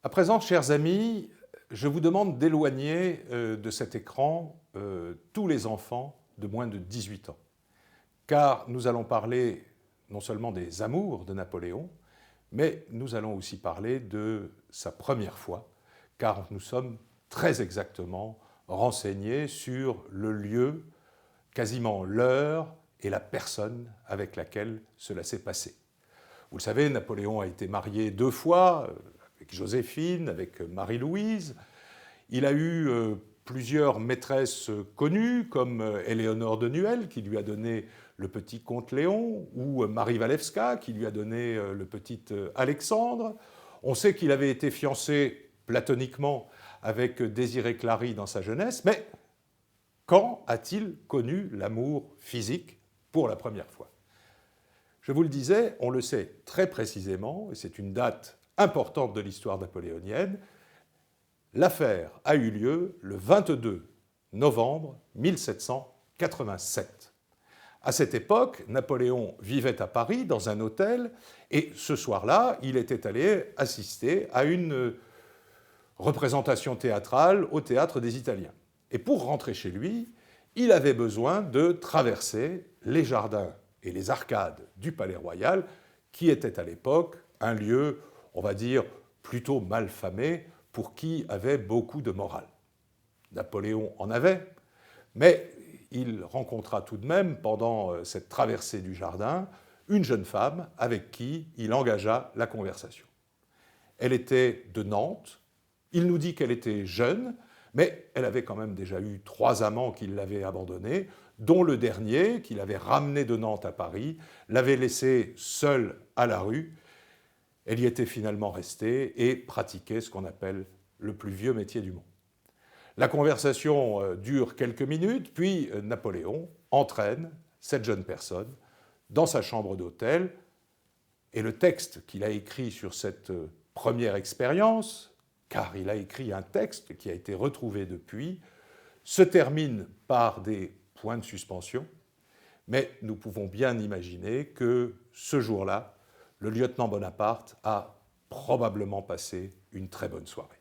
À présent, chers amis, je vous demande d'éloigner de cet écran tous les enfants de moins de 18 ans, car nous allons parler non seulement des amours de Napoléon, mais nous allons aussi parler de sa première fois, car nous sommes très exactement renseignés sur le lieu, quasiment l'heure et la personne avec laquelle cela s'est passé. Vous le savez, Napoléon a été marié 2 fois, avec Joséphine, avec Marie-Louise. Il a eu plusieurs maîtresses connues, comme Éléonore de Nuel, qui lui a donné le petit comte Léon, ou Marie Walewska, qui lui a donné le petit Alexandre. On sait qu'il avait été fiancé platoniquement avec Désirée Clary dans sa jeunesse, mais quand a-t-il connu l'amour physique pour la première fois ? Je vous le disais, on le sait très précisément, et c'est une date importante de l'histoire napoléonienne. L'affaire a eu lieu le 22 novembre 1787. À cette époque, Napoléon vivait à Paris dans un hôtel, et ce soir-là, il était allé assister à une représentation théâtrale au Théâtre des Italiens. Et pour rentrer chez lui, il avait besoin de traverser les jardins et les arcades du Palais Royal, qui était à l'époque un lieu, on va dire, plutôt mal famé pour qui avait beaucoup de morale. Napoléon en avait, mais il rencontra tout de même, pendant cette traversée du jardin, une jeune femme avec qui il engagea la conversation. Elle était de Nantes, il nous dit qu'elle était jeune, mais elle avait quand même déjà eu 3 amants qui l'avaient abandonnée, dont le dernier, qu'il avait ramené de Nantes à Paris, l'avait laissée seule à la rue. Elle y était finalement restée et pratiquait ce qu'on appelle le plus vieux métier du monde. La conversation dure quelques minutes, puis Napoléon entraîne cette jeune personne dans sa chambre d'hôtel, et le texte qu'il a écrit sur cette première expérience, car il a écrit un texte qui a été retrouvé depuis, se termine par des points de suspension, mais nous pouvons bien imaginer que ce jour-là, le lieutenant Bonaparte a probablement passé une très bonne soirée.